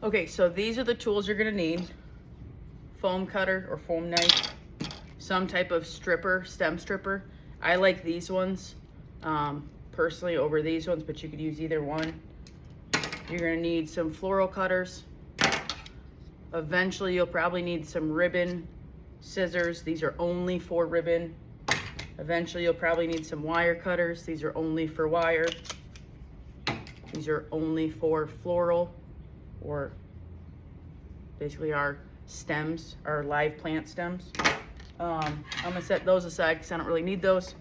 Okay, so these are the tools you're gonna need. Foam cutter or foam knife, some type of stripper, stem stripper. I like these ones personally over these ones, but you could use either one. You're gonna need some floral cutters. Eventually you'll probably need some ribbon scissors. These are only for ribbon. Eventually you'll probably need some wire cutters. These are only for wire. These are only for floral, or basically our stems, our live plant stems. I'm gonna set those aside because I don't really need those.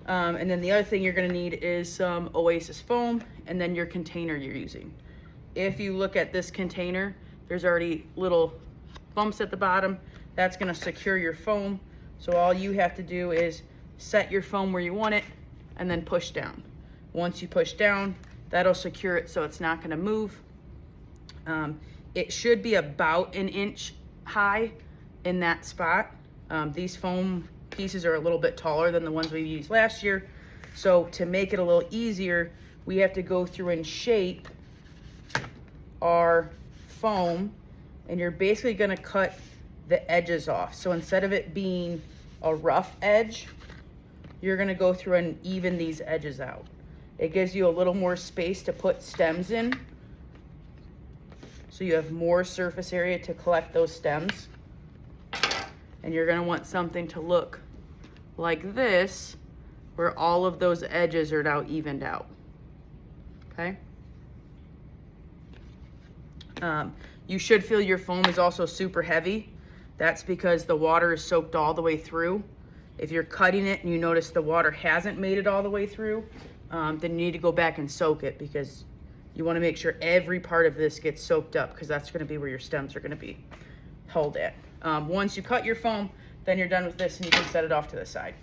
And then the other thing you're gonna need is some Oasis foam, and then your container you're using. If you look at this container, there's already little bumps at the bottom. That's gonna secure your foam. So all you have to do is set your foam where you want it and then push down. Once you push down, that'll secure it so it's not gonna move. It should be about 1 inch high in that spot. These foam pieces are a little bit taller than the ones we used last year. So to make it a little easier, we have to go through and shape our foam, and you're basically gonna cut the edges off. So instead of it being a rough edge, you're gonna go through and even these edges out. It gives you a little more space to put stems in, so you have more surface area to collect those stems. And you're gonna want something to look like this, where all of those edges are now evened out, okay? You should feel your foam is also super heavy. That's because the water is soaked all the way through. If you're cutting it and you notice the water hasn't made it all the way through, then you need to go back and soak it, because you wanna make sure every part of this gets soaked up, because that's gonna be where your stems are gonna be held at. Once you cut your foam, then you're done with this and you can set it off to the side.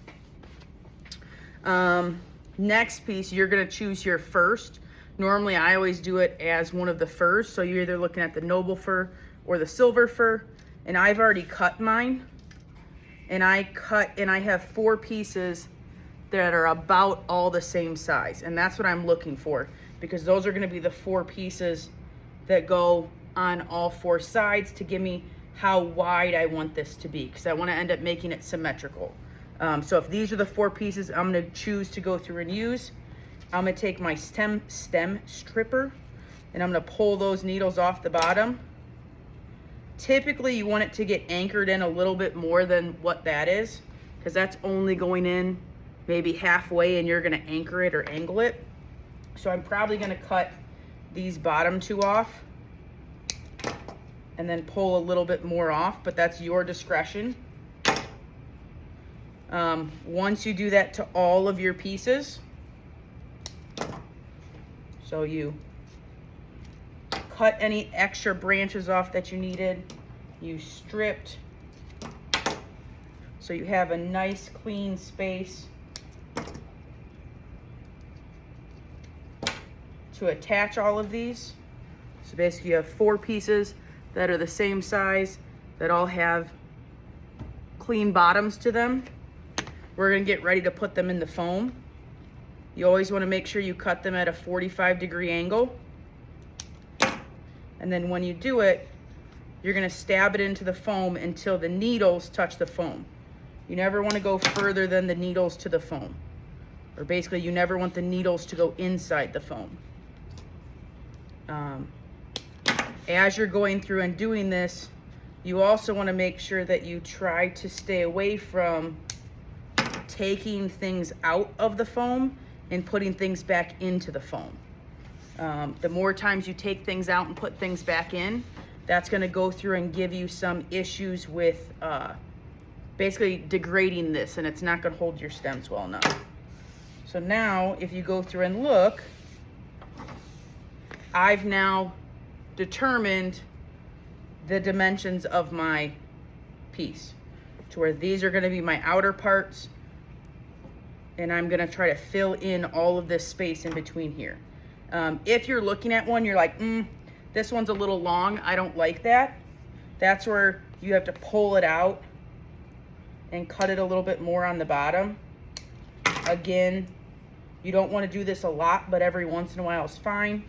Next piece, you're gonna choose your first. Normally I always do it as one of the furs, so you're either looking at the noble fir or the silver fir, and I've already cut mine. And I have 4 pieces that are about all the same size, and that's what I'm looking for, because those are gonna be the 4 pieces that go on all 4 sides to give me how wide I want this to be, because I want to end up making it symmetrical. So if these are the 4 pieces I'm going to choose to go through and use, I'm going to take my stem stripper and I'm going to pull those needles off the bottom. Typically you want it to get anchored in a little bit more than what that is, because that's only going in maybe halfway and you're going to anchor it or angle it. So I'm probably going to cut these bottom 2 off and then pull a little bit more off, but that's your discretion. Once you do that to all of your pieces, so you cut any extra branches off that you needed, you stripped, so you have a nice clean space to attach all of these. So basically you have 4 pieces that are the same size, that all have clean bottoms to them. We're gonna get ready to put them in the foam. You always wanna make sure you cut them at a 45-degree angle. And then when you do it, you're gonna stab it into the foam until the needles touch the foam. You never wanna go further than the needles to the foam. Or basically, you never want the needles to go inside the foam. As you're going through and doing this, you also want to make sure that you try to stay away from taking things out of the foam and putting things back into the foam. The more times you take things out and put things back in, that's going to go through and give you some issues with basically degrading this, and it's not going to hold your stems well enough. So now if you go through and look, I've now determined the dimensions of my piece to where these are going to be my outer parts, and I'm going to try to fill in all of this space in between here. If you're looking at one, you're like, this one's a little long, I don't like that. That's where you have to pull it out and cut it a little bit more on the bottom. Again, you don't want to do this a lot, but every once in a while is fine.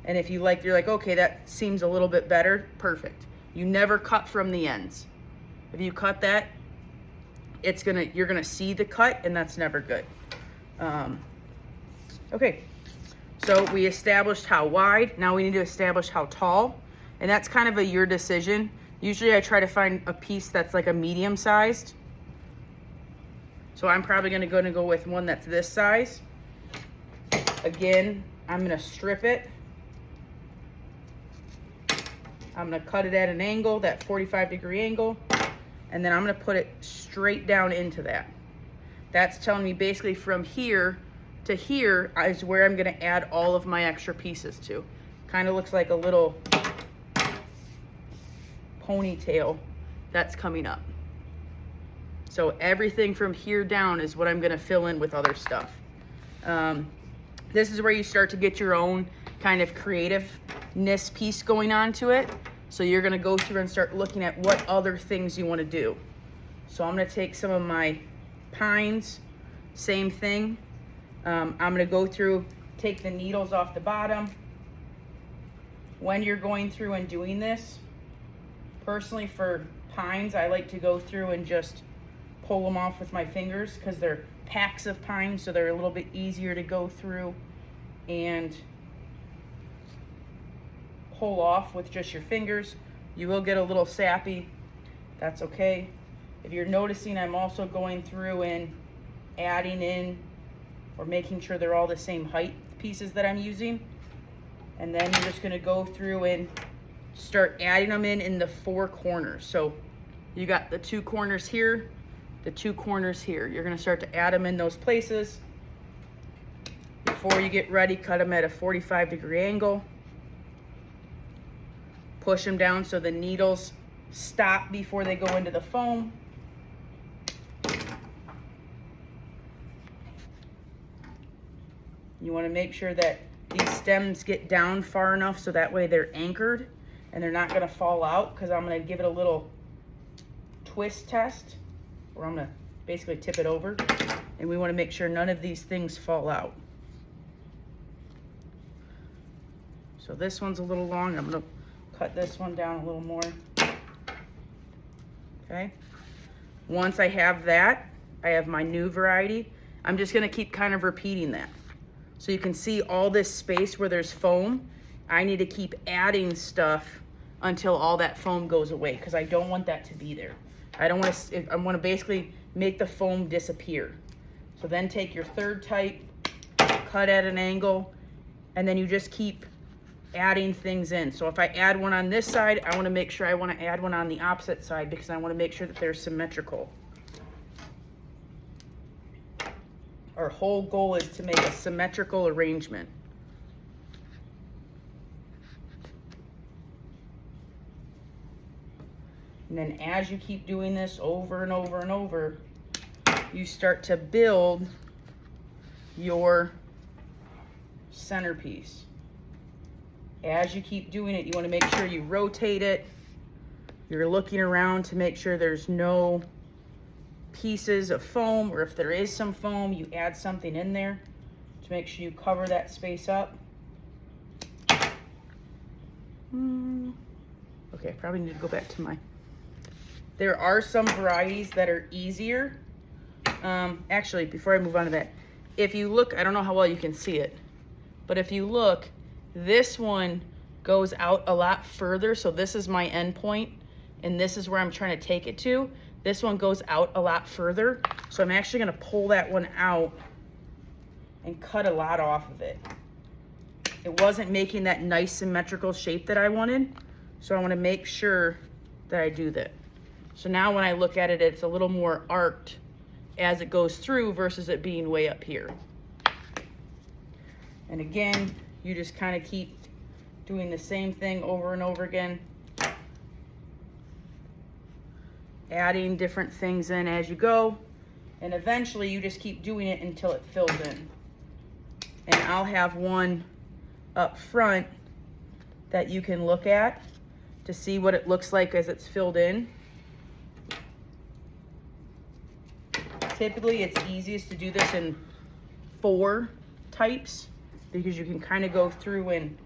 And if you're like, okay, that seems a little bit better, perfect. You never cut from the ends. If you cut that, you're gonna see the cut, and that's never good. Okay, so we established how wide. Now we need to establish how tall, and that's kind of your decision. Usually I try to find a piece that's like a medium sized. So I'm probably gonna go with one that's this size. Again, I'm gonna strip it. I'm gonna cut it at an angle, that 45-degree angle, and then I'm gonna put it straight down into that. That's telling me basically from here to here is where I'm gonna add all of my extra pieces to. Kind of looks like a little ponytail that's coming up. So everything from here down is what I'm gonna fill in with other stuff. This is where you start to get your own kind of creativeness piece going on to it. So you're gonna go through and start looking at what other things you wanna do. So I'm gonna take some of my pines, same thing. I'm gonna go through, take the needles off the bottom. When you're going through and doing this, personally for pines, I like to go through and just pull them off with my fingers because they're packs of pines, so they're a little bit easier to go through and pull off with just your fingers. You will get a little sappy, that's okay. If you're noticing, I'm also going through and adding in or making sure they're all the same height pieces that I'm using. And then you're just gonna go through and start adding them in the 4 corners. So you got the 2 corners here, the 2 corners here. You're gonna start to add them in those places. Before you get ready, cut them at a 45-degree angle. Push them down so the needles stop before they go into the foam. You wanna make sure that these stems get down far enough so that way they're anchored and they're not gonna fall out, because I'm gonna give it a little twist test where I'm gonna basically tip it over, and we wanna make sure none of these things fall out. So this one's a little long. I'm gonna cut this one down a little more. Okay. Once I have that, I have my new variety. I'm just gonna keep kind of repeating that. So you can see all this space where there's foam. I need to keep adding stuff until all that foam goes away, because I don't want that to be there. I want to basically make the foam disappear. So then take your 3rd type, cut at an angle, and then you just keep adding things in. So if I add one on this side, I want to make sure I want to add one on the opposite side, because I want to make sure that they're symmetrical. Our whole goal is to make a symmetrical arrangement. And then as you keep doing this over and over and over, you start to build your centerpiece. As you keep doing it, you want to make sure you rotate it. You're looking around to make sure there's no pieces of foam, or if there is some foam, you add something in there to make sure you cover that space up. Okay, I probably need to go back to my... There are some varieties that are easier. Actually, before I move on to that, if you look, I don't know how well you can see it, but if you look, this one goes out a lot further. So this is my end point, and this is where I'm trying to take it to. This one goes out a lot further. So I'm actually gonna pull that one out and cut a lot off of it. It wasn't making that nice symmetrical shape that I wanted. So I wanna make sure that I do that. So now when I look at it, it's a little more arced as it goes through versus it being way up here. And again, you just kind of keep doing the same thing over and over again. Adding different things in as you go. And eventually you just keep doing it until it fills in. And I'll have one up front that you can look at to see what it looks like as it's filled in. Typically, it's easiest to do this in 4 types because you can kind of go through and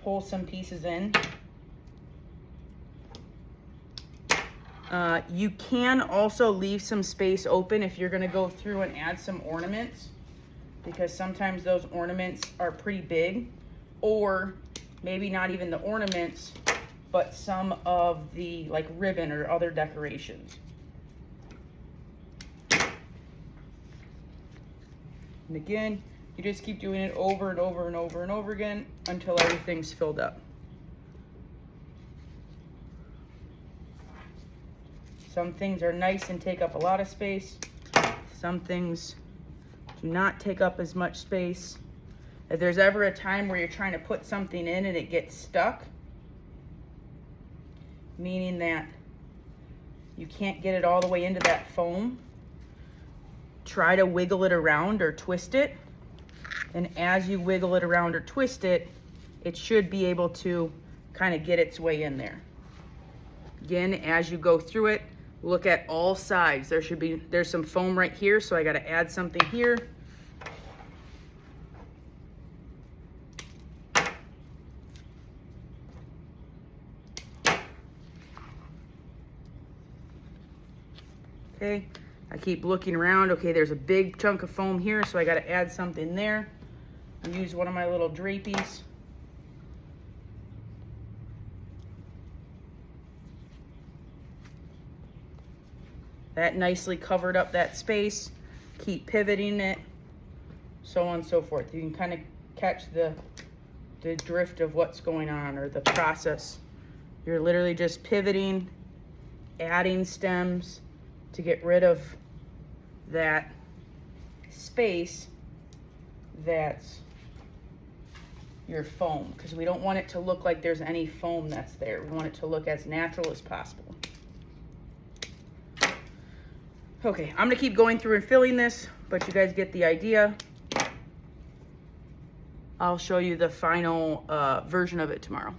pull some pieces in. You can also leave some space open if you're gonna go through and add some ornaments, because sometimes those ornaments are pretty big, or maybe not even the ornaments, but some of the like ribbon or other decorations. And again, you just keep doing it over and over and over and over again until everything's filled up. Some things are nice and take up a lot of space. Some things do not take up as much space. If there's ever a time where you're trying to put something in and it gets stuck, meaning that you can't get it all the way into that foam, try to wiggle it around or twist it. And as you wiggle it around or twist it, it should be able to kind of get its way in there. Again, as you go through it, look at all sides. There's some foam right here, so I got to add something here. Okay, I keep looking around. Okay, there's a big chunk of foam here, so I got to add something there. I use one of my little drapies. That nicely covered up that space. Keep pivoting it, so on and so forth. You can kind of catch the drift of what's going on, or the process. You're literally just pivoting, adding stems to get rid of that space that's your foam, because we don't want it to look like there's any foam that's there. We want it to look as natural as possible. Okay, I'm gonna keep going through and filling this, but you guys get the idea. I'll show you the final version of it tomorrow.